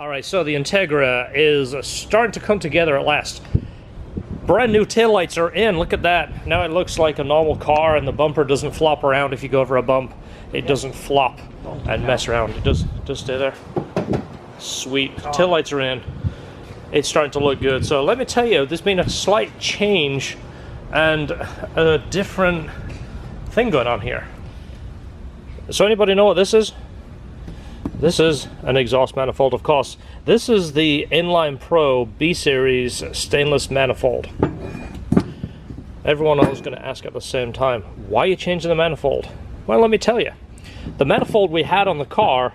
Alright, so the Integra is starting to come together at last. Brand new taillights are in, look at that. Now it looks like a normal car and the bumper doesn't flop around if you go over a bump. It doesn't flop and mess around. It does stay there. Sweet. Taillights are in. It's starting to look good. So let me tell you, there's been a slight change and a different thing going on here. So anybody know what this is? This is an exhaust manifold, of course. This is the InLinePro B-Series stainless manifold. Everyone else is going to ask at the same time, why are you changing the manifold? Well, let me tell you. The manifold we had on the car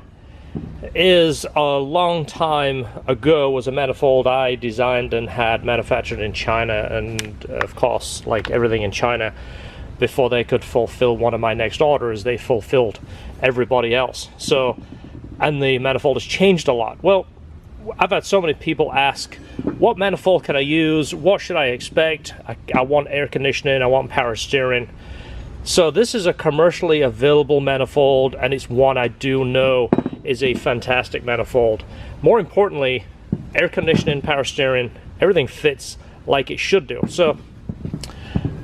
is a long time ago was a manifold I designed and had manufactured in China, and of course, like everything in China, before they could fulfill one of my next orders, they fulfilled everybody else. So, and the manifold has changed a lot. Well, I've had so many people ask, what manifold can I use? What should I expect? I want air conditioning, I want power steering. So this is a commercially available manifold, and it's one I do know is a fantastic manifold. More importantly, air conditioning, power steering, everything fits like it should do. So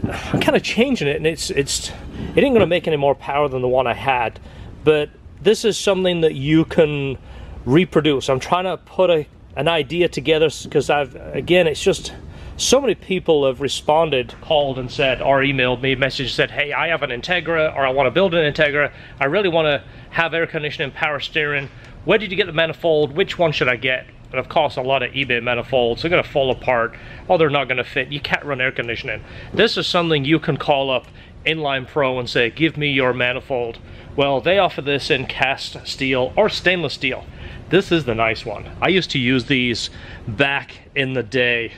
I'm kind of changing it, and it ain't going to make any more power than the one I had, but this is something that you can reproduce. I'm trying to put an idea together because again, it's just so many people have responded, called and said, or emailed me, messaged, said, hey, I have an Integra, or I want to build an Integra. I really want to have air conditioning, power steering. Where did you get the manifold? Which one should I get? And of course, a lot of eBay manifolds are going to fall apart, or they're not going to fit. You can't run air conditioning. This is something you can call up InLinePro and say, give me your manifold. Well, they offer this in cast steel or stainless steel. This is the nice one. I used to use these back in the day.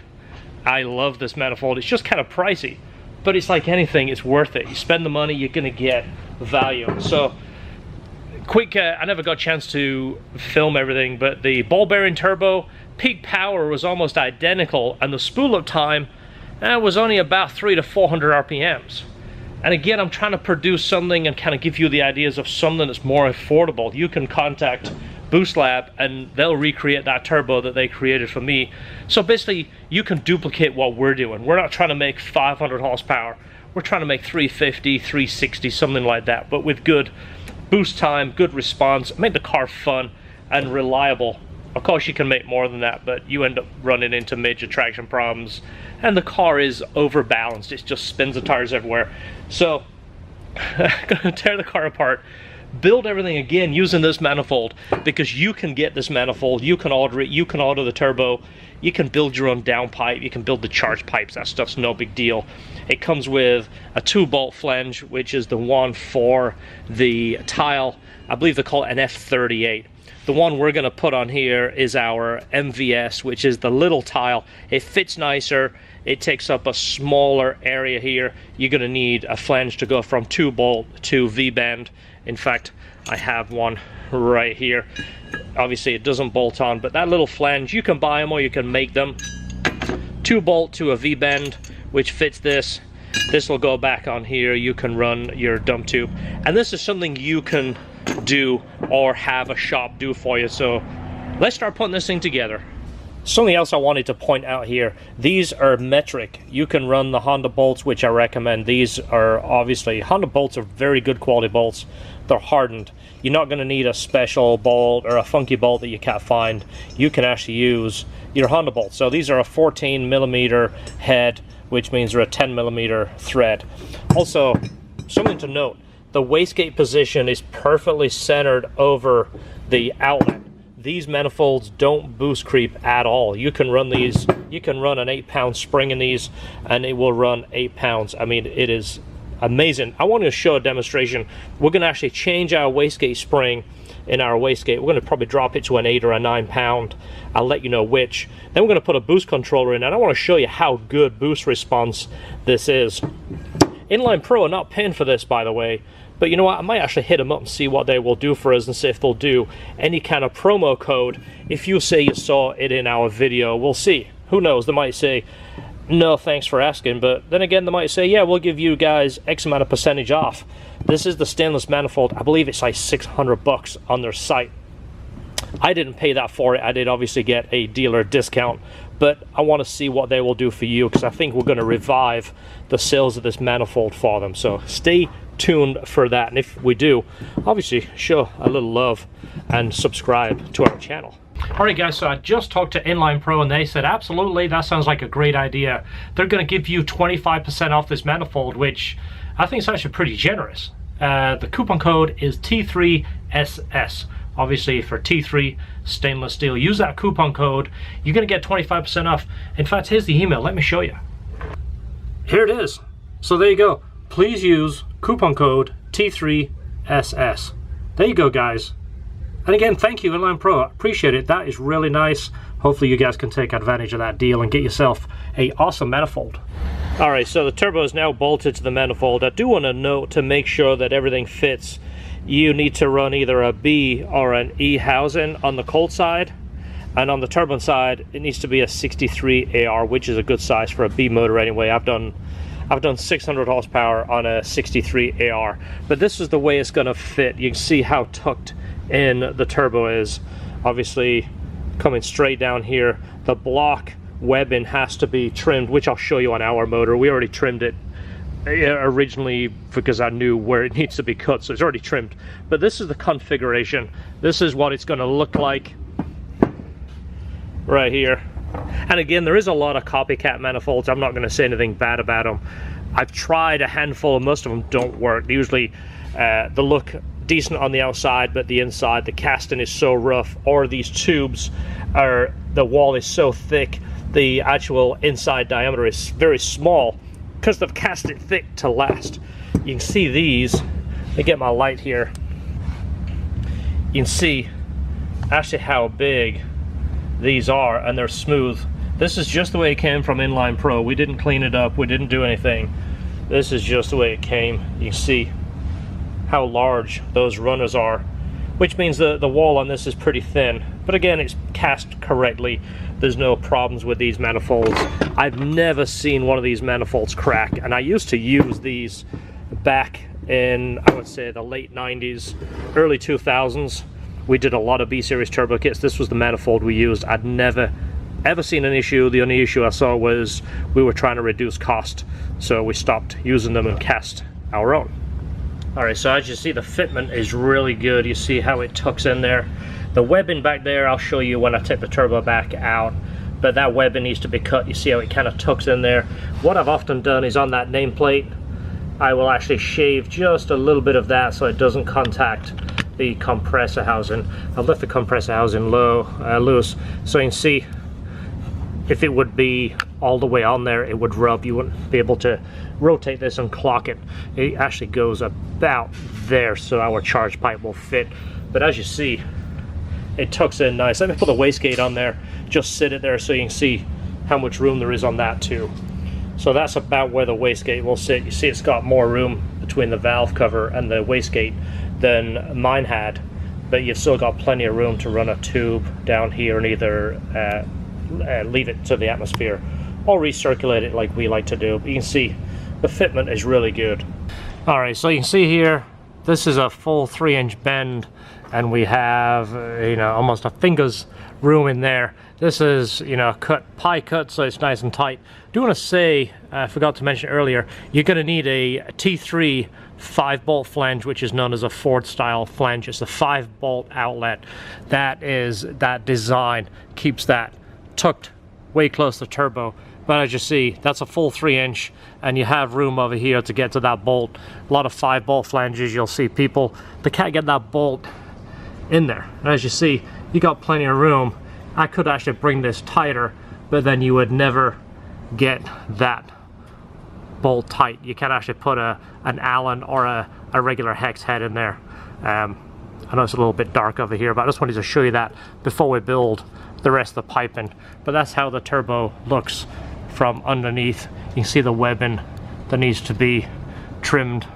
I love this manifold. It's just kind of pricey, but it's like anything, it's worth it. You spend the money, you're gonna get value. So, quick, I never got a chance to film everything, but the ball bearing turbo, peak power was almost identical, and the spool up time was only about 300 to 400 RPMs. And again, I'm trying to produce something and kind of give you the ideas of something that's more affordable. You can contact Boost Lab and they'll recreate that turbo that they created for me. So basically, you can duplicate what we're doing. We're not trying to make 500 horsepower. We're trying to make 350, 360, something like that, but with good boost time, good response, make the car fun and reliable. Of course, you can make more than that, but you end up running into major traction problems, and the car is overbalanced. It just spins the tires everywhere. So, I'm gonna tear the car apart, build everything again using this manifold, because you can get this manifold, you can order it, you can order the turbo, you can build your own downpipe, you can build the charge pipes, that stuff's no big deal. It comes with a 2-bolt flange, which is the one for the tile. I believe they call it an F38. The one we're going to put on here is our MVS, which is the little tile. It fits nicer. It takes up a smaller area here. You're going to need a flange to go from 2-bolt to V-bend. In fact, I have one right here. Obviously, it doesn't bolt on, but that little flange, you can buy them or you can make them. 2-bolt to a V-bend, which fits this. This will go back on here. You can run your dump tube. And this is something you can do or have a shop do for you. So let's start putting this thing together. Something else I wanted to point out here, these are metric. You can run the Honda bolts, which I recommend. These are obviously, Honda bolts are very good quality bolts. They're hardened. You're not going to need a special bolt or a funky bolt that you can't find. You can actually use your Honda bolts. So these are a 14mm head, which means they're a 10mm thread. Also, something to note, the wastegate position is perfectly centered over the outlet. These manifolds don't boost creep at all. You can run these, you can run an 8-pound spring in these and it will run 8 pounds. I mean, it is amazing. I want to show a demonstration. We're going to actually change our wastegate spring in our wastegate. We're going to probably drop it to an 8 or a 9 pound. I'll let you know which. Then we're going to put a boost controller in, and I want to show you how good boost response this is. InLinePro are not paying for this, by the way, but you know what, I might actually hit them up and see what they will do for us and see if they'll do any kind of promo code. If you say you saw it in our video, we'll see. Who knows, they might say, no thanks for asking, but then again they might say, yeah, we'll give you guys X amount of percentage off. This is the stainless manifold. I believe it's like $600 on their site. I didn't pay that for it. I did obviously get a dealer discount, but I want to see what they will do for you, because I think we're going to revive the sales of this manifold for them. So stay tuned for that, and if we do, obviously show a little love and subscribe to our channel. Alright guys, so I just talked to InLinePro and they said absolutely, that sounds like a great idea. They're going to give you 25% off this manifold, which I think is actually pretty generous. The coupon code is T3SS. Obviously for T3 stainless steel, use that coupon code, you're going to get 25% off. In fact, here's the email, let me show you. Here it is. So there you go. Please use coupon code T3SS. There you go guys. And again, thank you InLinePro, appreciate it. That is really nice. Hopefully you guys can take advantage of that deal and get yourself a awesome manifold. Alright, so the turbo is now bolted to the manifold. I do want to note, to make sure that everything fits, you need to run either a B or an E housing on the cold side, and on the turbine side it needs to be a 63 AR, which is a good size for a B motor anyway. I've done 600 horsepower on a 63 AR, but this is the way it's going to fit. You can see how tucked in the turbo is. Obviously coming straight down here, the block webbing has to be trimmed, which I'll show you on our motor. We already trimmed it originally because I knew where it needs to be cut, so it's already trimmed. But this is the configuration. This is what it's going to look like right here. And again, there is a lot of copycat manifolds. I'm not going to say anything bad about them. I've tried a handful, and most of them don't work. Usually they look decent on the outside, but the inside, the casting is so rough, or these tubes are, the wall is so thick, the actual inside diameter is very small because they've cast it thick to last. You can see these, let me get my light here, you can see actually how big these are, and they're smooth. This is just the way it came from InLinePro. We didn't clean it up, we didn't do anything. This is just the way it came. You can see how large those runners are, which means the wall on this is pretty thin, but again, it's cast correctly. There's no problems with these manifolds. I've never seen one of these manifolds crack, and I used to use these back in, I would say, the late 90s, early 2000s. We did a lot of B-series turbo kits. This was the manifold we used. I'd never ever seen an issue. The only issue I saw was we were trying to reduce cost, so we stopped using them and cast our own. Alright, so as you see, the fitment is really good. You see how it tucks in there. The webbing back there, I'll show you when I take the turbo back out, but that webbing needs to be cut. You see how it kind of tucks in there. What I've often done is on that nameplate, I will actually shave just a little bit of that so it doesn't contact the compressor housing. I'll lift the compressor housing loose, so you can see if it would be all the way on there, it would rub. You wouldn't be able to rotate this and clock it. It actually goes about there, so our charge pipe will fit. But as you see, it tucks in nice. Let me put the wastegate on there, just sit it there so you can see how much room there is on that too. So that's about where the wastegate will sit. You see it's got more room between the valve cover and the wastegate than mine had, but you've still got plenty of room to run a tube down here and either leave it to the atmosphere or recirculate it like we like to do. But you can see the fitment is really good. Alright, so you can see here, this is a full 3-inch bend, and we have almost a finger's room in there. This is pie cut, so it's nice and tight. I do want to say, I forgot to mention earlier, you're going to need a T3 5-bolt flange, which is known as a Ford style flange. It's a 5-bolt outlet. That design keeps that tucked way close to turbo. But as you see, that's a full 3-inch, and you have room over here to get to that bolt. A lot of 5-bolt flanges, you'll see people, they can't get that bolt in there. And as you see, you got plenty of room. I could actually bring this tighter, but then you would never get that bolt tight. You can't actually put an Allen or a regular hex head in there. I know it's a little bit dark over here, but I just wanted to show you that before we build the rest of the piping. But that's how the turbo looks from underneath. You can see the webbing that needs to be trimmed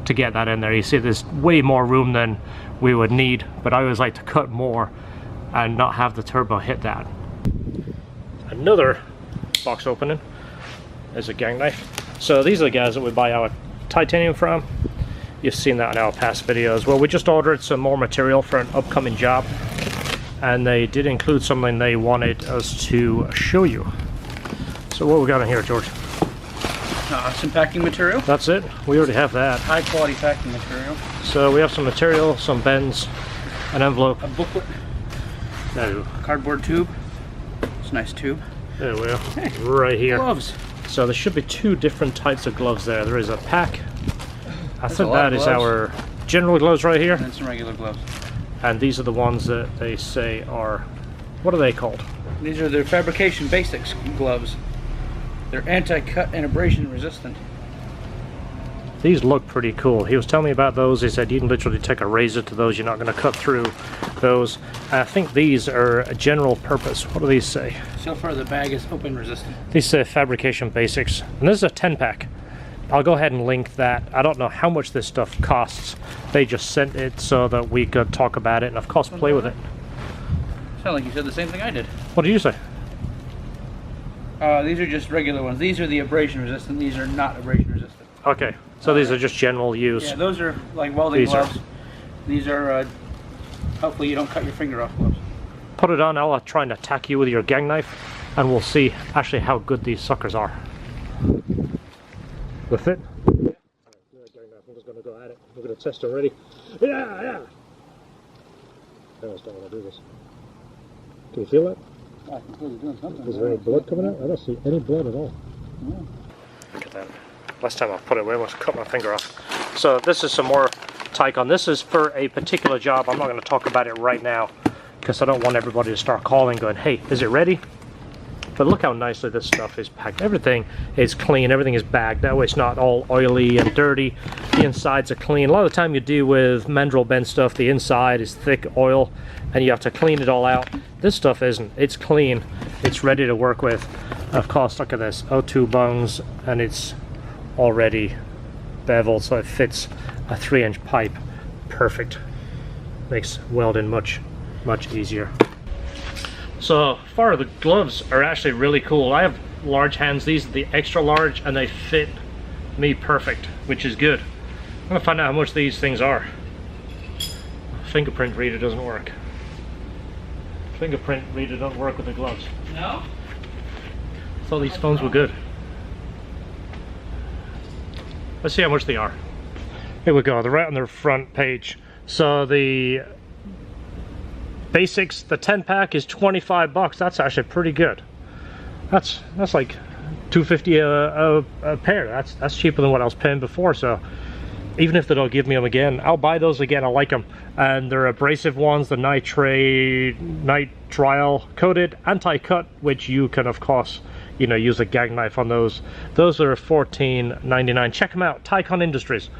to get that in there. You see there's way more room than we would need, but I always like to cut more and not have the turbo hit that. Another box opening is a gang knife. So these are the guys that we buy our titanium from. You've seen that in our past videos. Well, we just ordered some more material for an upcoming job. and they did include something they wanted us to show you. So what we got in here, George? Some packing material. That's it? We already have that. High quality packing material. So we have some material, some bends, an envelope. A booklet. No. Cardboard tube. It's a nice tube. There we are. Hey, right here. Gloves. So there should be two different types of gloves there. There is a pack. I There's think that is our general gloves right here. And then some regular gloves. And these are the ones that they say are, what are they called? These are their fabrication basics gloves. They're anti-cut and abrasion resistant. These look pretty cool. He was telling me about those. He said you can literally take a razor to those. You're not going to cut through those. I think these are a general purpose. What do these say? So far the bag is open resistant. These say fabrication basics. And this is a 10-pack. I'll go ahead and link that. I don't know how much this stuff costs. They just sent it so that we could talk about it and of course play with it. Sound like you said the same thing I did. What did you say? These are just regular ones. These are the abrasion resistant. These are not abrasion resistant. Okay, so these are just general use. Yeah, those are like welding gloves. These are hopefully you don't cut your finger off gloves. Put it on. I'll try and attack you with your gang knife, and we'll see actually how good these suckers are. The fit? Yeah. I'm just going to go at it. We're going to test it already. Yeah! I just don't want to do this. Can you feel that? I can feel it doing something. Is there any blood coming out? I don't see any blood at all. Yeah. Look at that. Last time I put it away, I almost cut my finger off. So this is some more Tycon. This is for a particular job. I'm not going to talk about it right now because I don't want everybody to start calling going, hey, is it ready? But look how nicely this stuff is packed. Everything is clean. Everything is bagged. That way it's not all oily and dirty. The insides are clean. A lot of the time you deal with mandrel bend stuff, the inside is thick oil and you have to clean it all out. This stuff isn't. It's clean. It's ready to work with. Of course, look at this. O2 bungs, and it's already beveled so it fits a 3-inch pipe. Perfect. Makes welding much easier. So far the gloves are actually really cool. I have large hands. These are the extra large and they fit me perfect, which is good. I'm gonna find out how much these things are. Fingerprint reader doesn't work. Fingerprint reader don't work with the gloves. No? I thought these phones were good. Let's see how much they are. Here we go, they're right on the front page. So the basics, the 10-pack is 25 bucks. That's actually pretty good. That's like $2.50 a pair. That's cheaper than what I was paying before. So even if they don't give me them again, I'll buy those again. I like them. And they're abrasive ones, the nitrile coated, anti-cut, which you can of course, you know, use a gag knife on those. Those are $14.99. Check them out, Tycon Industries.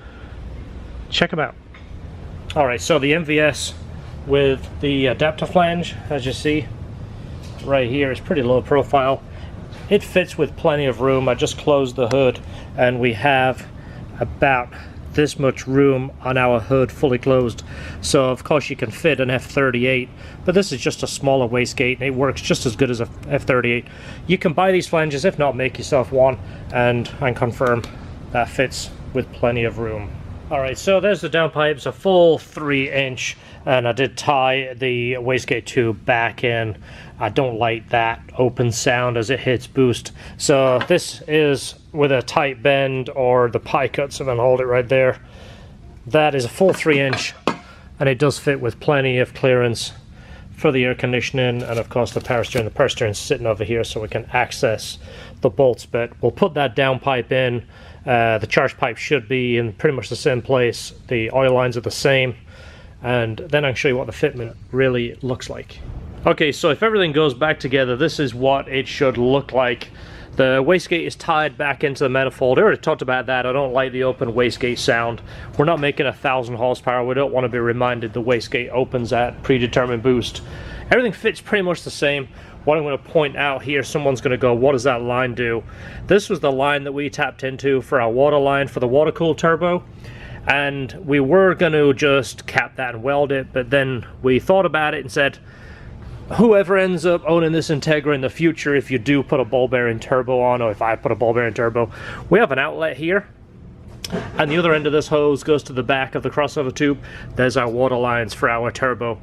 Check them out. All right, so the MVS with the adapter flange, as you see right here, is pretty low profile. It fits with plenty of room. I just closed the hood and we have about this much room on our hood fully closed. So of course you can fit an F38, but this is just a smaller wastegate and it works just as good as a F38. You can buy these flanges, if not make yourself one, and confirm that fits with plenty of room. Alright, so there's the downpipe. It's a full 3-inch, and I did tie the wastegate tube back in. I don't like that open sound as it hits boost. So this is with a tight bend or the pie cut, so then hold it right there. That is a full 3-inch, and it does fit with plenty of clearance for the air conditioning, and of course the power steering. The power steering is sitting over here so we can access the bolts, but we'll put that downpipe in. The charge pipe should be in pretty much the same place. The oil lines are the same, and then I'll show you what the fitment really looks like. Okay, so if everything goes back together, this is what it should look like. The wastegate is tied back into the manifold. I already talked about that. I don't like the open wastegate sound. We're not making 1,000 horsepower. We don't want to be reminded the wastegate opens at predetermined boost. Everything fits pretty much the same. What I'm going to point out here, someone's going to go, what does that line do? This was the line that we tapped into for our water line for the water-cooled turbo. And we were going to just cap that and weld it, but then we thought about it and said, whoever ends up owning this Integra in the future, if you do put a ball bearing turbo on, or if I put a ball bearing turbo, we have an outlet here. And the other end of this hose goes to the back of the crossover tube. There's our water lines for our turbo.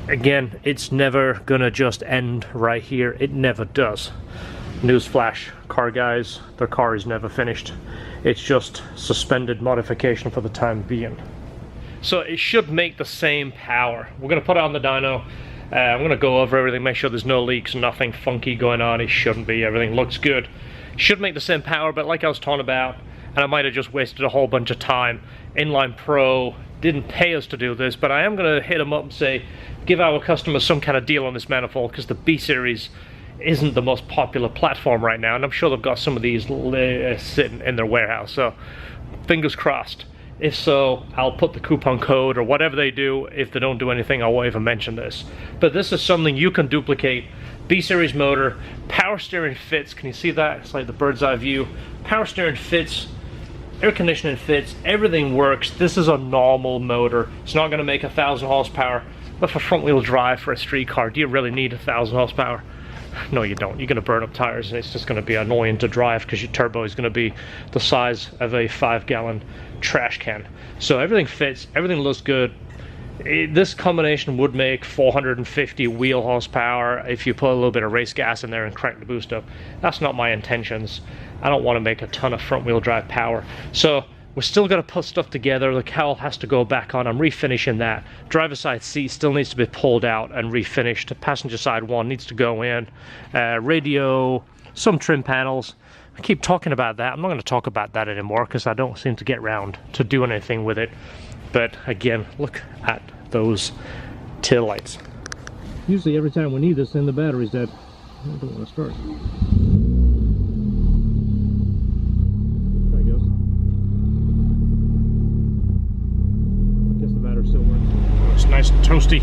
Again, it's never gonna just end right here. It never does. Newsflash, car guys, their car is never finished. It's just suspended modification for the time being. So it should make the same power. We're gonna put it on the dyno. I'm gonna go over everything, make sure there's no leaks, nothing funky going on. It shouldn't be, everything looks good. Should make the same power, but like I was talking about, and I might have just wasted a whole bunch of time. InLinePro didn't pay us to do this, but I am gonna hit them up and say, give our customers some kind of deal on this manifold, because the B series isn't the most popular platform right now, and I'm sure they've got some of these sitting in their warehouse, so fingers crossed. If so, I'll put the coupon code or whatever they do. If they don't do anything, I won't even mention this. But this is something you can duplicate. B-series motor, power steering fits. Can you see that? It's like the bird's eye view. Power steering fits, air conditioning fits, everything works. This is a normal motor. It's not gonna make 1,000 horsepower, but for front wheel drive for a street car, do you really need 1,000 horsepower? No, you don't. You're gonna burn up tires and it's just gonna be annoying to drive because your turbo is gonna be the size of a 5-gallon trash can. So everything fits, everything looks good. This combination would make 450 wheel horsepower if you put a little bit of race gas in there and crank the boost up. That's not my intentions. I don't want to make a ton of front wheel drive power. So we're still going to put stuff together. The cowl has to go back on. I'm refinishing that. Driver side seat still needs to be pulled out and refinished. Passenger side one needs to go in. Radio, some trim panels. I keep talking about that. I'm not going to talk about that anymore because I don't seem to get around to doing anything with it. But again, look at those tail lights. Usually every time we need this thing, the battery's dead. I don't want to start. There it goes. I guess the battery still works. It's nice and toasty.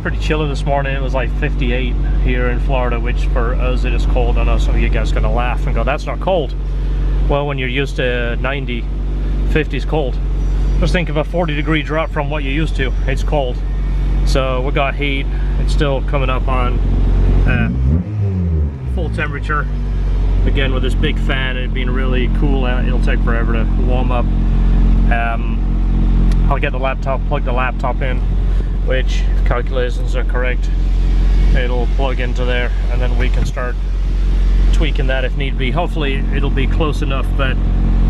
Pretty chilly this morning. It was like 58 here in Florida, which for us it is cold. I know some of you guys are gonna laugh and go, that's not cold. Well, when you're used to 90, 50 is cold. Just think of a 40-degree drop from what you're used to. It's cold. So we got heat. It's still coming up on full temperature. Again, with this big fan, it being really cool out, it'll take forever to warm up. I'll get the laptop, plug the laptop in, which, if calculations are correct, it'll plug into there, and then we can start tweaking that if need be. Hopefully it'll be close enough, but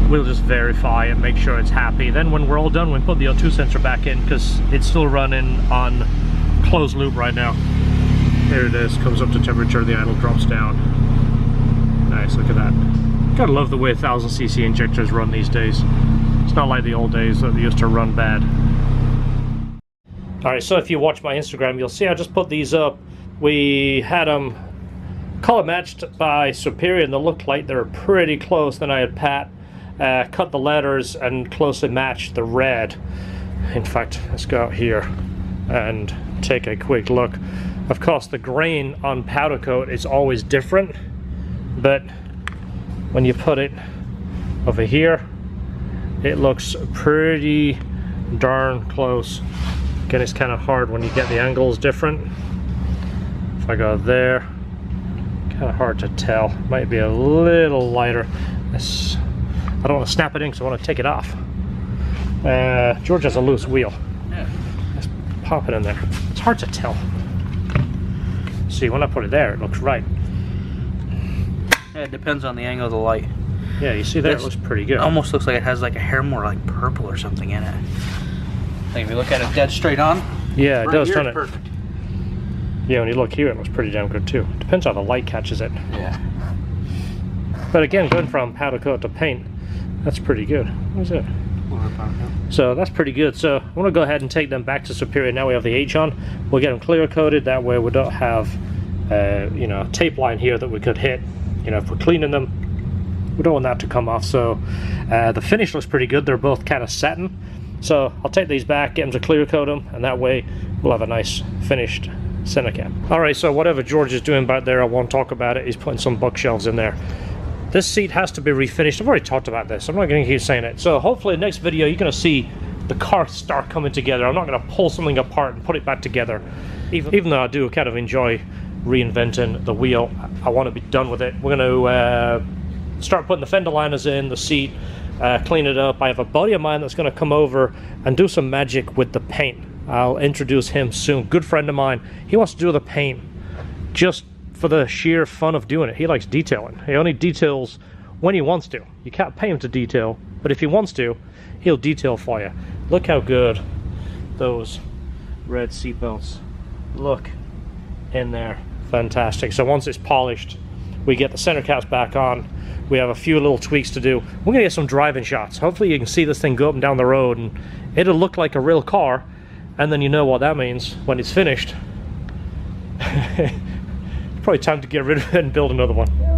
we'll just verify and make sure it's happy. Then when we're all done, we put the O2 sensor back in because it's still running on closed loop right now. There it is, comes up to temperature, the idle drops down. Nice, look at that. Gotta love the way 1000cc injectors run these days. It's not like the old days that they used to run bad. Alright, so if you watch my Instagram, you'll see I just put these up. We had them color matched by Superior and they looked like they were pretty close. Then I had Pat cut the letters and closely matched the red. In fact, let's go out here and take a quick look. Of course, the grain on powder coat is always different, but when you put it over here, it looks pretty darn close. Again, it's kind of hard when you get the angles different. If I go there, kind of hard to tell. Might be a little lighter. I don't want to snap it in because I want to take it off. George has a loose wheel. Yeah. Let's pop it in there. It's hard to tell. See, when I put it there, it looks right. Yeah, it depends on the angle of the light. Yeah, you see there, it looks pretty good. It almost looks like it has like a hair more like purple or something in it. Like if you look at it dead straight on. Yeah, it does, doesn't it? Perfect. Yeah, when you look here, it looks pretty damn good too. Depends how the light catches it. Yeah. But again, going from powder coat to paint, that's pretty good. What is it? So that's pretty good. So I want to go ahead and take them back to Superior. Now we have the H on. We'll get them clear coated. That way we don't have, you know, a tape line here that we could hit. You know, if we're cleaning them, we don't want that to come off. So the finish looks pretty good. They're both kind of satin. So I'll take these back, get them to clear coat them, and that way we'll have a nice finished center cap. All right, so whatever George is doing back there, I won't talk about it. He's putting some bookshelves in there. This seat has to be refinished. I've already talked about this. I'm not going to keep saying it. So hopefully next video you're going to see the car start coming together. I'm not going to pull something apart and put it back together. Even though I do kind of enjoy reinventing the wheel, I want to be done with it. We're going to start putting the fender liners in, the seat, clean it up. I have a buddy of mine that's going to come over and do some magic with the paint. I'll introduce him soon. Good friend of mine. He wants to do the paint just for the sheer fun of doing it. He likes detailing. He only details when he wants to. You can't pay him to detail, but if he wants to, he'll detail for you. Look how good those red seatbelts look in there. Fantastic. So once it's polished, we get the center caps back on. We have a few little tweaks to do. We're gonna get some driving shots. Hopefully you can see this thing go up and down the road, and it'll look like a real car, and then you know what that means when it's finished. Probably time to get rid of it and build another one.